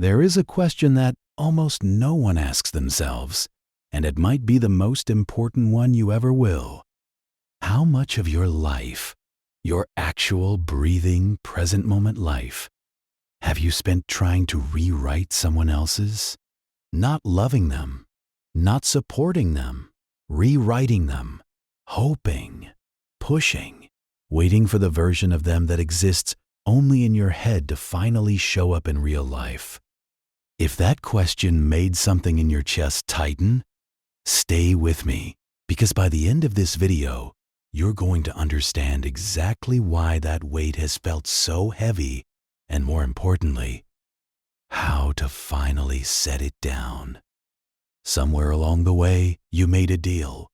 There is a question that almost no one asks themselves, and it might be the most important one you ever will. How much of your life, your actual breathing, present moment life, have you spent trying to rewrite someone else's? Not loving them, not supporting them, rewriting them, hoping, pushing, waiting for the version of them that exists only in your head to finally show up in real life. If that question made something in your chest tighten, stay with me, because by the end of this video, you're going to understand exactly why that weight has felt so heavy, and more importantly, how to finally set it down. Somewhere along the way, you made a deal.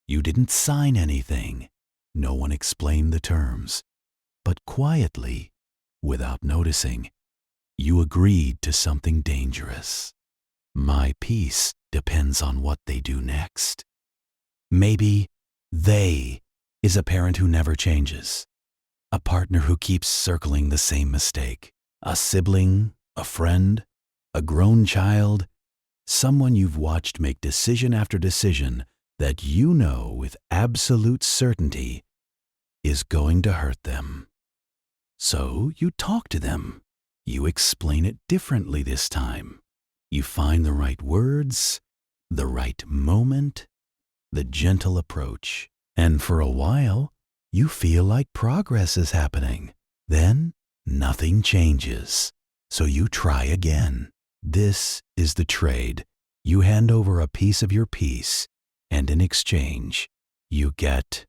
You didn't sign anything. No one explained the terms. But quietly, without noticing, you agreed to something dangerous. My peace depends on what they do next. Maybe they is a parent who never changes, a partner who keeps circling the same mistake, a sibling, a friend, a grown child, someone you've watched make decision after decision that you know with absolute certainty is going to hurt them. So you talk to them. You explain it differently this time. You find the right words, the right moment, the gentle approach. And for a while, you feel like progress is happening. Then nothing changes. So you try again. This is the trade. You hand over a piece of your peace, and in exchange, you get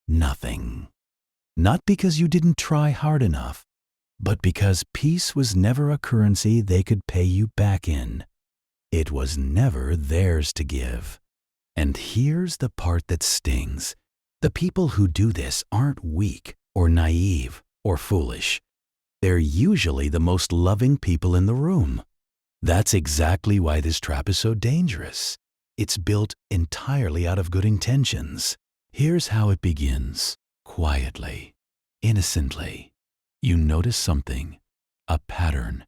nothing. Not because you didn't try hard enough, but because peace was never a currency they could pay you back in. It was never theirs to give. And here's the part that stings. The people who do this aren't weak or naive or foolish. They're usually the most loving people in the room. That's exactly why this trap is so dangerous. It's built entirely out of good intentions. Here's how it begins. Quietly, innocently. You notice something, a pattern,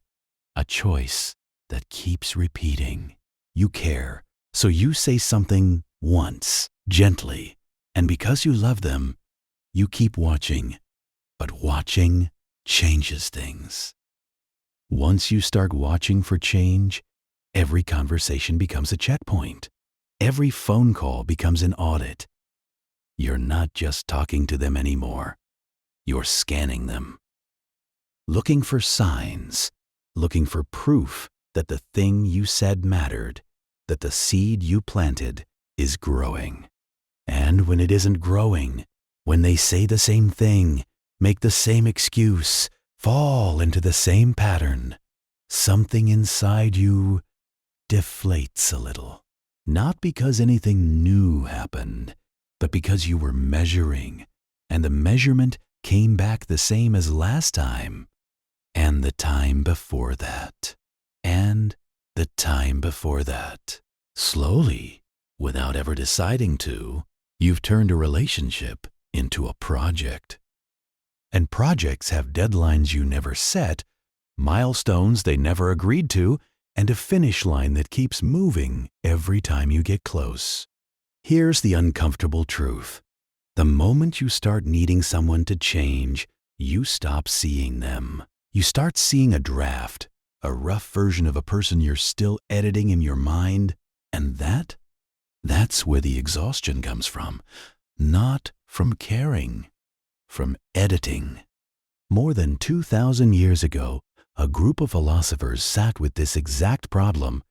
a choice that keeps repeating. You care, so you say something once, gently, and because you love them, you keep watching. But watching changes things. Once you start watching for change, every conversation becomes a checkpoint. Every phone call becomes an audit. You're not just talking to them anymore. You're scanning them. Looking for signs, looking for proof that the thing you said mattered, that the seed you planted is growing. And when it isn't growing, when they say the same thing, make the same excuse, fall into the same pattern, something inside you deflates a little. Not because anything new happened, but because you were measuring, and the measurement came back the same as last time, and the time before that, and the time before that. Slowly, without ever deciding to, you've turned a relationship into a project. And projects have deadlines you never set, milestones they never agreed to, and a finish line that keeps moving every time you get close. Here's the uncomfortable truth. The moment you start needing someone to change, you stop seeing them. You start seeing a draft, a rough version of a person you're still editing in your mind, and that's where the exhaustion comes from. Not from caring, from editing. More than 2,000 years ago, a group of philosophers sat with this exact problem,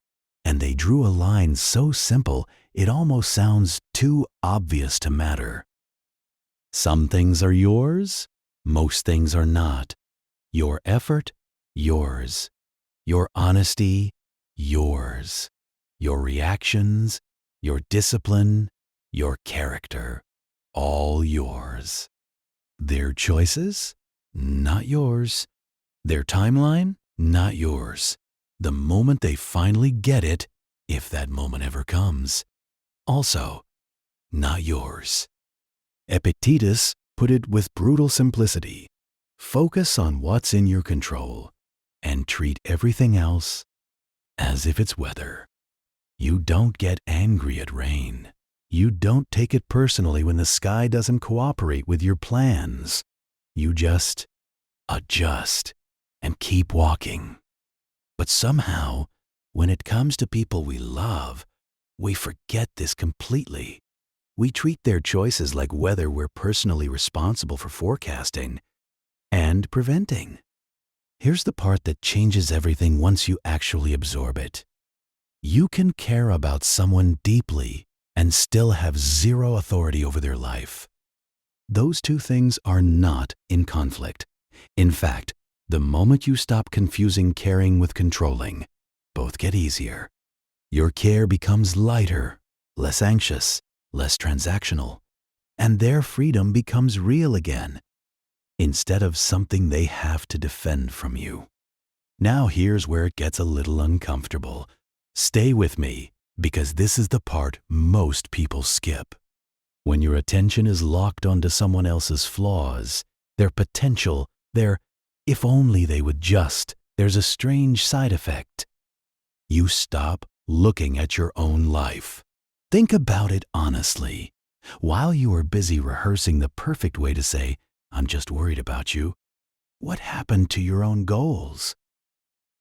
and they drew a line so simple it almost sounds too obvious to matter. Some things are yours, most things are not. Your effort, yours. Your honesty, yours. Your reactions, your discipline, your character, all yours. Their choices, not yours. Their timeline, not yours. The moment they finally get it, if that moment ever comes, also not yours. Epictetus put it with brutal simplicity. Focus on what's in your control, and treat everything else as if it's weather. You don't get angry at rain. You don't take it personally when the sky doesn't cooperate with your plans. You just adjust and keep walking. But somehow, when it comes to people we love, we forget this completely. We treat their choices like weather we're personally responsible for forecasting and preventing. Here's the part that changes everything once you actually absorb it. You can care about someone deeply and still have zero authority over their life. Those two things are not in conflict. In fact, the moment you stop confusing caring with controlling, both get easier. Your care becomes lighter, less anxious, less transactional, and their freedom becomes real again, instead of something they have to defend from you. Now here's where it gets a little uncomfortable. Stay with me, because this is the part most people skip. When your attention is locked onto someone else's flaws, their potential, their if only they would just, there's a strange side effect. You stop looking at your own life. Think about it honestly. While you are busy rehearsing the perfect way to say, "I'm just worried about you," what happened to your own goals?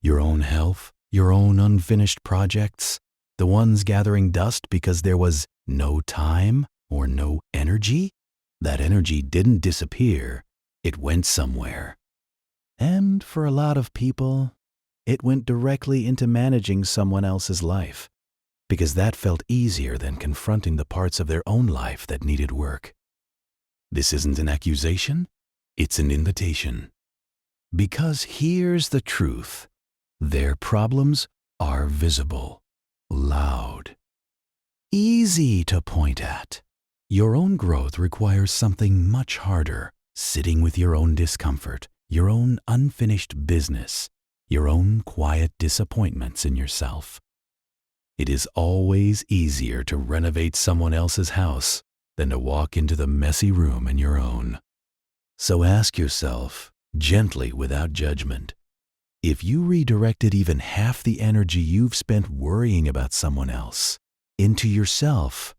Your own health? Your own unfinished projects? The ones gathering dust because there was no time or no energy? That energy didn't disappear. It went somewhere. And for a lot of people, it went directly into managing someone else's life, because that felt easier than confronting the parts of their own life that needed work. This isn't an accusation, it's an invitation. Because here's the truth. Their problems are visible, loud, easy to point at. Your own growth requires something much harder, sitting with your own discomfort, your own unfinished business, your own quiet disappointments in yourself. It is always easier to renovate someone else's house than to walk into the messy room in your own. So ask yourself, gently without judgment, if you redirected even half the energy you've spent worrying about someone else into yourself,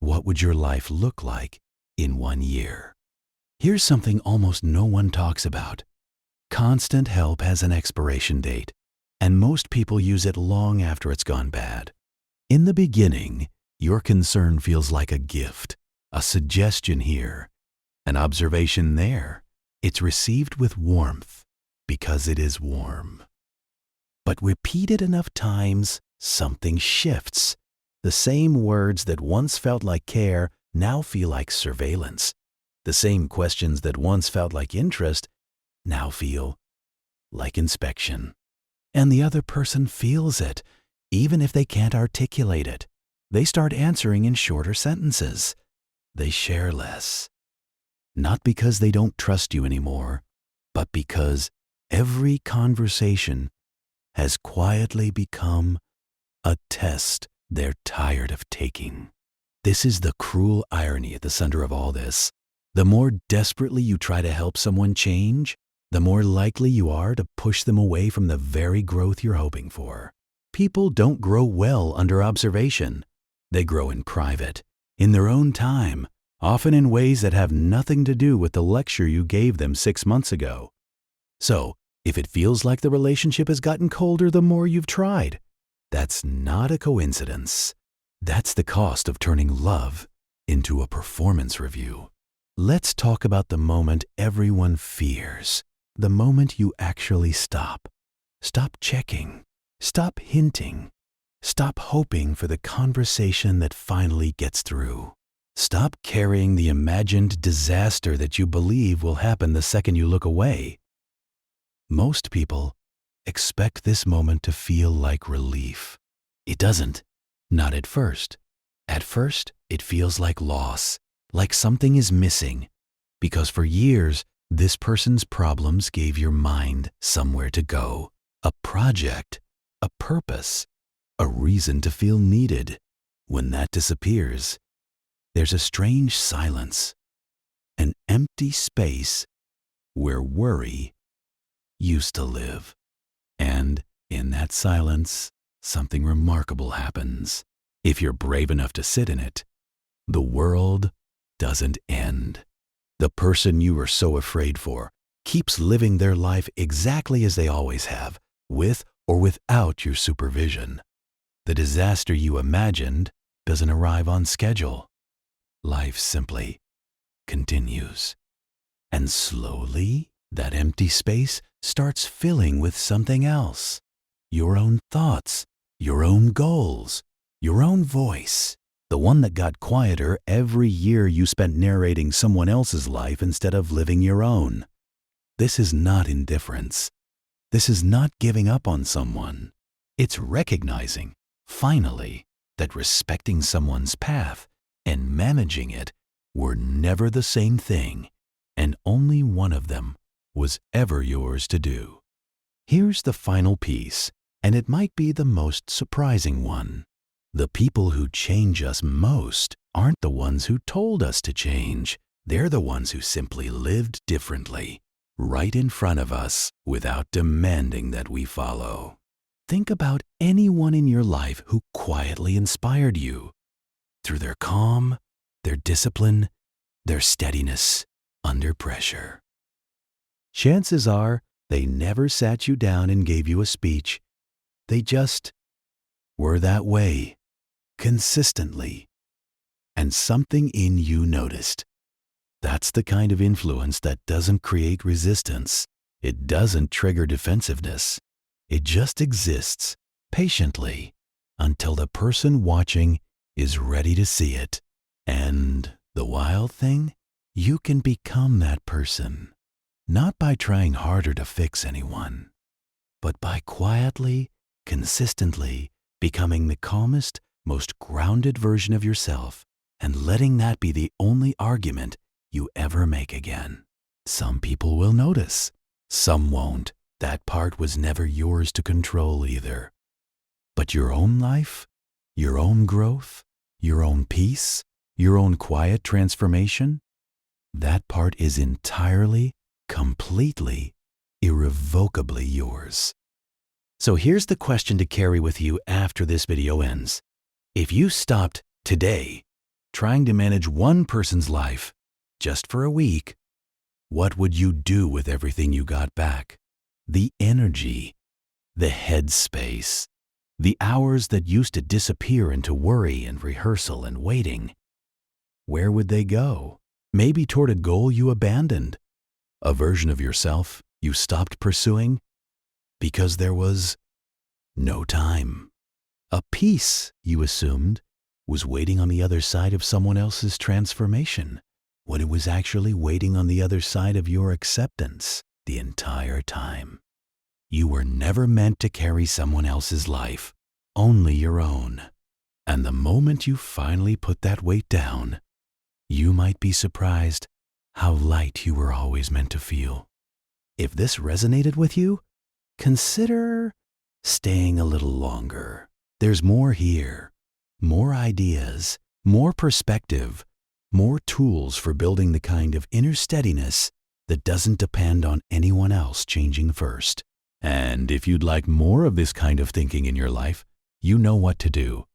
what would your life look like in 1 year? Here's something almost no one talks about. Constant help has an expiration date, and most people use it long after it's gone bad. In the beginning, your concern feels like a gift, a suggestion here, an observation there. It's received with warmth because it is warm. But repeated enough times, something shifts. The same words that once felt like care now feel like surveillance. The same questions that once felt like interest now feel like inspection. And the other person feels it, even if they can't articulate it. They start answering in shorter sentences. They share less. Not because they don't trust you anymore, but because every conversation has quietly become a test they're tired of taking. This is the cruel irony at the center of all this. The more desperately you try to help someone change, the more likely you are to push them away from the very growth you're hoping for. People don't grow well under observation. They grow in private, in their own time, often in ways that have nothing to do with the lecture you gave them 6 months ago. So, if it feels like the relationship has gotten colder the more you've tried, that's not a coincidence. That's the cost of turning love into a performance review. Let's talk about the moment everyone fears. The moment you actually stop. Stop checking. Stop hinting. Stop hoping for the conversation that finally gets through. Stop carrying the imagined disaster that you believe will happen the second you look away. Most people expect this moment to feel like relief. It doesn't. Not at first. At first, it feels like loss, like something is missing, because for years, this person's problems gave your mind somewhere to go, a project, a purpose, a reason to feel needed. When that disappears, there's a strange silence, an empty space where worry used to live. And in that silence, something remarkable happens. If you're brave enough to sit in it, the world doesn't end. The person you were so afraid for keeps living their life exactly as they always have, with or without your supervision. The disaster you imagined doesn't arrive on schedule. Life simply continues. And slowly, that empty space starts filling with something else. Your own thoughts, your own goals, your own voice. The one that got quieter every year you spent narrating someone else's life instead of living your own. This is not indifference. This is not giving up on someone. It's recognizing, finally, that respecting someone's path and managing it were never the same thing, and only one of them was ever yours to do. Here's the final piece, and it might be the most surprising one. The people who change us most aren't the ones who told us to change. They're the ones who simply lived differently, right in front of us, without demanding that we follow. Think about anyone in your life who quietly inspired you through their calm, their discipline, their steadiness under pressure. Chances are they never sat you down and gave you a speech. They just were that way, consistently. And something in you noticed. That's the kind of influence that doesn't create resistance. It doesn't trigger defensiveness. It just exists patiently until the person watching is ready to see it. And the wild thing, you can become that person, not by trying harder to fix anyone, but by quietly, consistently becoming the calmest, most grounded version of yourself and letting that be the only argument you ever make again. Some people will notice, some won't. That part was never yours to control either. But your own life, your own growth, your own peace, your own quiet transformation, that part is entirely, completely, irrevocably yours. So here's the question to carry with you after this video ends. If you stopped today trying to manage one person's life just for a week, what would you do with everything you got back? The energy, the headspace, the hours that used to disappear into worry and rehearsal and waiting. Where would they go? Maybe toward a goal you abandoned, a version of yourself you stopped pursuing because there was no time. A peace you assumed was waiting on the other side of someone else's transformation, when it was actually waiting on the other side of your acceptance the entire time. You were never meant to carry someone else's life, only your own. And the moment you finally put that weight down, you might be surprised how light you were always meant to feel. If this resonated with you, consider staying a little longer. There's more here, more ideas, more perspective, more tools for building the kind of inner steadiness that doesn't depend on anyone else changing first. And if you'd like more of this kind of thinking in your life, you know what to do.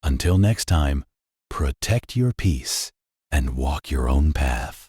Until next time, protect your peace and walk your own path.